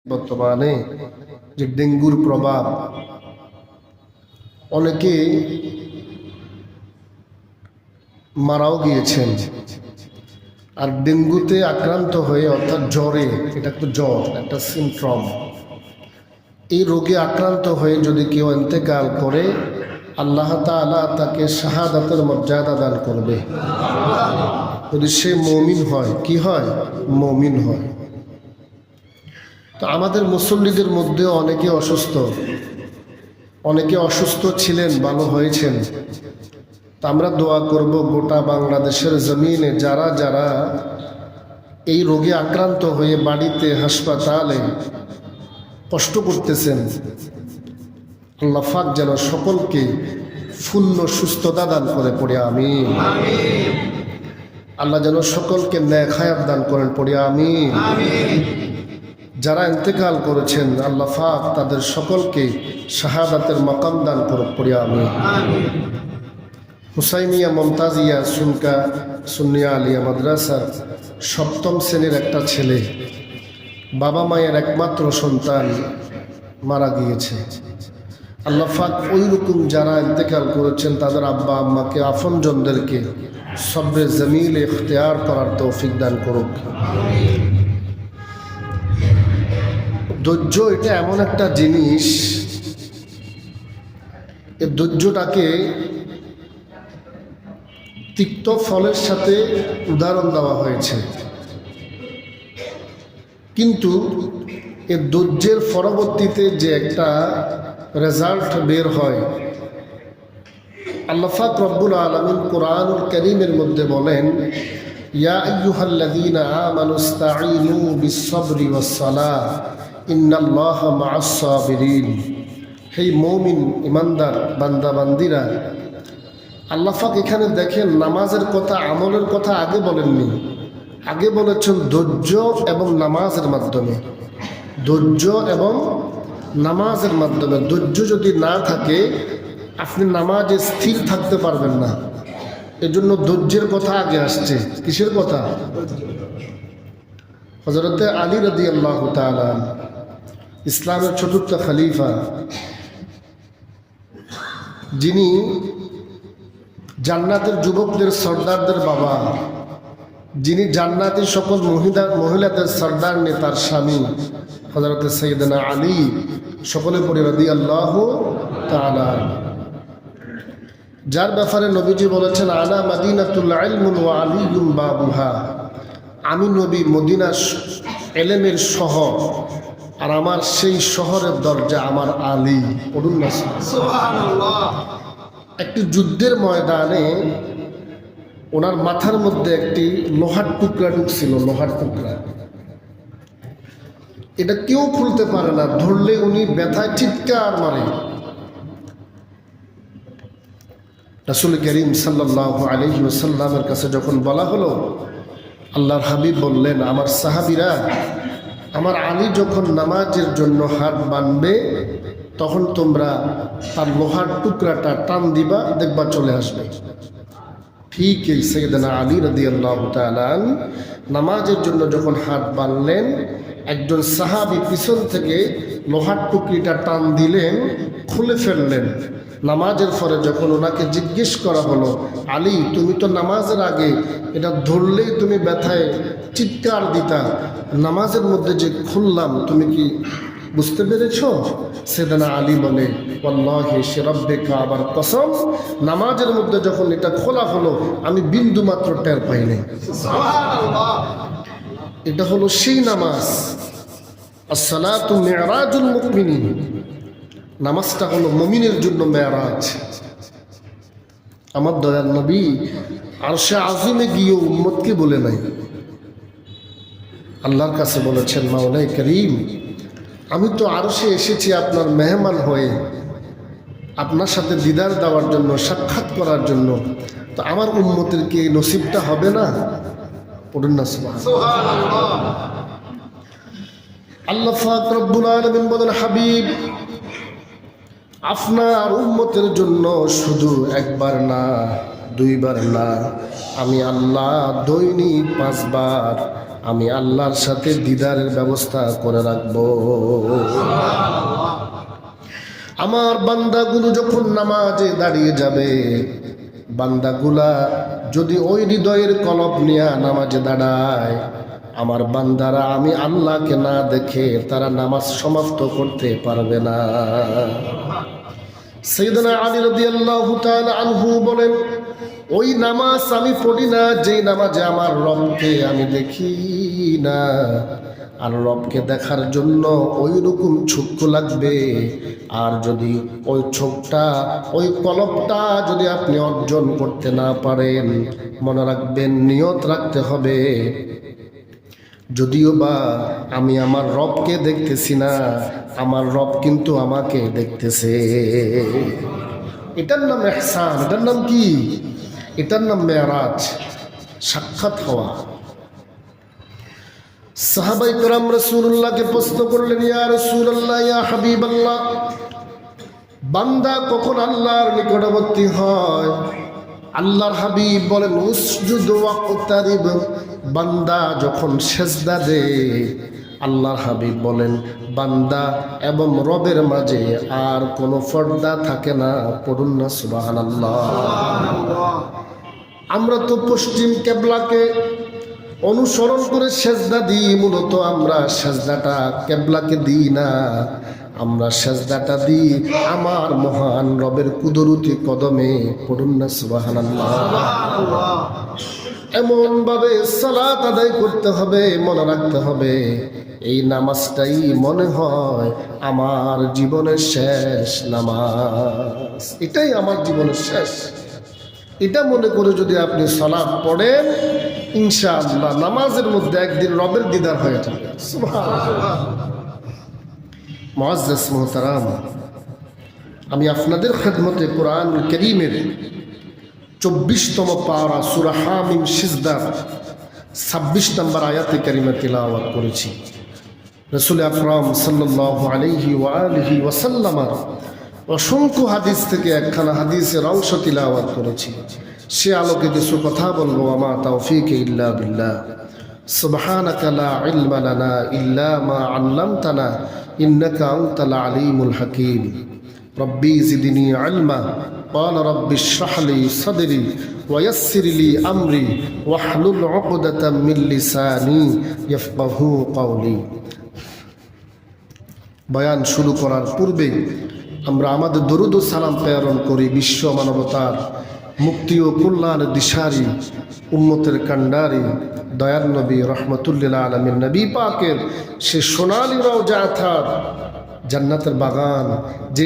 বর্তমানে যে ডেঙ্গুর প্রভাব, অনেকে মারাও গিয়েছেন। আর ডেঙ্গুতে আক্রান্ত হয়ে, অর্থাৎ জ্বরে, এটা তো জ্বর একটা সিমটম, এই রোগে আক্রান্ত হয়ে যদি কেউ ইন্তেকাল করে, আল্লাহ তাআলা তাকে শাহাদাতের মর্যাদা দান করবে যদি সে মুমিন হয়। কি হয়? মুমিন হয়। তো আমাদের মুসল্লিদের মধ্যে অনেকে অসুস্থ ছিলেন, ভালো হয়েছেন। তা আমরা দোয়া করব গোটা বাংলাদেশের জমিনে যারা যারা এই রোগে আক্রান্ত হয়ে বাড়িতে, হাসপাতালে কষ্ট করতেছেন, আল্লাহ পাক যেন সকলকে পূর্ণ সুস্থতা দান করে, পড়ে আমিন। আল্লাহ যেন সকলকে নেক হায়াত দান করেন, পড়ে আমিন। যারা ইন্তেকাল করেছেন, আল্লাহ পাক তাদের সকলকে শাহাদাতের মাকাম দান করুক, পড়ে আমিন। হুসাইনিয়া মমতাজিয়া সুনকা সুন্নিয়া আলিয়া মাদ্রাসার সপ্তম শ্রেণীর একটা ছেলে, বাবা মায়ের একমাত্র সন্তান, মারা গিয়েছে। আল্লাহ পাক ওই রকম যারা ইন্তেকাল করেছেন তাদের আব্বা আম্মাকে, আপনজনদেরকে সবরে জমিল ইখতিয়ার করার তৌফিক দান করুক। ধৈর্য এটা এমন একটা জিনিস, এই ধৈর্যটাকে তিক্ত ফলের সাথে উদাহরণ দেওয়া হয়েছে, কিন্তু এই ধৈর্যের পরবর্তীতে যে একটা রেজাল্ট বের হয়, আল্লাহ পাক রব্বুল আলামিন কুরআনুল কারীমের মধ্যে বলেন, ইয়া আইয়ুহাল্লাযীনা আমানুস্তাঈনু বিস-সাবরি ওয়াস-সালাহ ইন্নাল্লাহা মা'আস-সাবিরিন। হে মুমিন ইমানদার বান্দা বান্দিরা, আল্লাহ পাক এখানে দেখেন নামাজের কথা, আমলের কথা আগে বলেননি, আগে বলেছেন ধৈর্য এবং নামাজের মাধ্যমে। ধৈর্য এবং নামাজের মাধ্যমে। ধৈর্য যদি না থাকে আপনি নামাজে স্থির থাকতে পারবেন না, এজন্য ধৈর্যের কথা আগে আসছে। কিসের কথা? হযরতে আলী রাদিয়াল্লাহু তাআলা, ইসলামের চতুর্থ খলিফা, যিনি জান্নাতের যুবকদের সর্দারদের বাবা, যিনি জান্নাতের সকল মহিলাদের সর্দার নেতার স্বামী, হযরতে সাইয়েদনা আলী, সকলে পড়ে রাদিয়াল্লাহু তাআলা, যার ব্যাপারে নবীজি বলেছেন, আনা মাদিনাতুল ইলম ওয়া আলিয়ুম বাবুহা। আমি নবী মদিনা ইলমের শহর, আর আমার সেই শহরের দরজা আমার আলী। পড়ুন না সুবহানাল্লাহ। একটি যুদ্ধের ময়দানে ওনার মাথার মধ্যে একটি লোহার টুকরা ঢুকছিল, লোহার টুকরা। এটা কেউ খুলতে পারে না, ধরলে উনি ব্যথায় চিৎকার মারে। রাসূল করিম সাল্লাল্লাহু আলাইহি ওয়াসাল্লামের কাছে যখন বলা হলো, আল্লাহর হাবিব বললেন, আমার সাহাবীরা, আমার আলী যখন নামাজের জন্য হাত বাঁধবে তখন তোমরা তার লোহার টুকরাটা টান দিবা, দেখবা চলে আসবে। ঠিক এই সাইয়েদনা আলী রাদিয়াল্লাহু তাআলা নামাজের জন্য যখন হাত বাঁধলেন, একজন সাহাবী পিছন থেকে লোহার টুকরিটা টান দিলেন, খুলে ফেললেন। নামাজের পরে যখন ওনাকে জিজ্ঞেস করা হলো, আলী তুমি তো নামাজের আগে এটা ধরলেই তুমি ব্যথায় চিৎকার দিতা, নামাজের মধ্যে যে খুললাম তুমি কি বুঝতে পেরেছ? সাইয়েদনা আলী বলে, ওয়াল্লাহি শিরাব্বে কাবার কসম, নামাজের মধ্যে যখন এটা খোলা হলো আমি বিন্দু মাত্র টের পাইনি। সুবহানাল্লাহ। এটা হলো সেই নামাজ, as-সালাতু মি'রাজুল মুমিনিন। নামাজটা হলো মুমিনের জন্য মেরাজ। আমার দয়াল নবী আরশে আজিমে গিয়ে উম্মতকে বলে নাই, আল্লাহর কাছে বলেছেন, মাওলাই করিম, আমি তো আরশে এসেছি আপনার মেহমান হয়ে, আপনার সাথে দিদার দেওয়ার জন্য, সাক্ষাৎ করার জন্য, তো আমার উম্মতের কি নসিবটা হবে না? পড়ুন না সুবহানাল্লাহ। আল্লাহ পাক রব্বুল আলামিন বলেন, হাবিব আপনার উম্মতের জন্য শুধু একবার না, দুইবার না, আমি আল্লাহ দৈনিক 5 বার আমি আল্লাহর সাথে দিদারের ব্যবস্থা করে রাখবো। আমার বান্দাগুলো যখন নামাজে দাঁড়িয়ে যাবে, বান্দাগুলা যদি ওই হৃদয়ের কলব নিয়ে নামাজে দাঁড়ায়, আমার বান্দারা আমি আল্লাহকে না দেখে তারা নামাজ সমাপ্ত করতে পারবে না। সাইয়েদনা আলী রাদিয়াল্লাহু তাআলা আনহু বলেন, ওই নামাজ আমি পড়ি না যেই নামাজে আমার রবকে আমি দেখি না। আর রবকে দেখার জন্য ওই রকম চক্ষু লাগবে। আর যদি ওই চোখটা, ওই কলবটা যদি আপনি অর্জন করতে না পারেন, মনে রাখবেন, নিয়ত রাখতে হবে, যদিও বা আমি আমার রবকে দেখতেছি না, আমার রব কিন্তু আমাকে দেখতেছে। এটার নাম ইহসান। এটার নাম কি? এটার নাম মেরাজ, সাক্ষাৎ হওয়া। সাহাবায়ে কেরাম রাসূলুল্লাহকে প্রশ্ন করলেন, ইয়া রাসূলুল্লাহ, ইয়া হাবিবাল্লাহ, বান্দা কখন আল্লাহর নিকটবর্তী হয়? আল্লাহর হাবিব বলেন, উসজুদ ওয়াকতারিব, বান্দা যখন সেজদা দেয়। আল্লাহর হাবিব বলেন, বান্দা এবং রবের মাঝে আর কোনো পর্দা থাকে না। পড়ুন না সুবহানাল্লাহ। আমরা তো পশ্চিম কেবলাকে অনুসরণ করে সেজদা দিই। মূলত আমরা সেজদাটা কেবলাকে দিই না, আমরা সেজদাটা দিই আমার মহান রবের কুদরতি কদমে। পড়ুন না সুবহানাল্লাহ। এমন ভাবে সালাত আদায় করতে হবে, মনে রাখতে হবে, এই নামাজটাই মনে হয় আমার জীবনের শেষ নামাজ, এটাই আমার জীবনের শেষ। এটা মনে করে যদি আপনি সালাত পড়েন, ইনশাআল্লাহ নামাজের মধ্যে একদিন রবের দিদার হয়ে যাবে। সুবহানাল্লাহ। মুআজ্জাজ মুহতারাম, আমি আপনাদের খেদমতে কোরআনুল কারীমের 24তম পারা সূরা হামিম সিজদার 26 নম্বর আয়াতে কারিমা তিলাওয়াত করেছি। রাসূল আকরাম সাল্লাল্লাহু আলাইহি ওয়া আলিহি ওয়াসাল্লামের অসংখ্য হাদিস থেকে একখানা হাদিসের অংশ তিলাওয়াত করেছি। সে আলোকে কিছু কথা বলবো। আমা তাওফীক ইল্লা বিল্লাহ। সুবহানাকা লা ইলমা লানা ইল্লা মা আল্লামতানা ইন্নাকা আনতাল আলিমুল হাকীম। রব্বি জিদনি ইলমা। قال رب اشرح لي صدري ويسر لي امري واحلل عقدة من لساني يفقهوا قولي। বয়ান শুরু করার পূর্বে আমরা আমাদের দরুদ ও সালাম প্রেরণ করি বিশ্ব মানবতার মুক্তি ও কল্যাণের দিশারি, উম্মতের কান্ডারি, দয়ার নবী রহমতুল্লিল আলমীর নবী পাকের সে সোনালি রওজা অর্থাৎ জান্নাতের বাগান, যে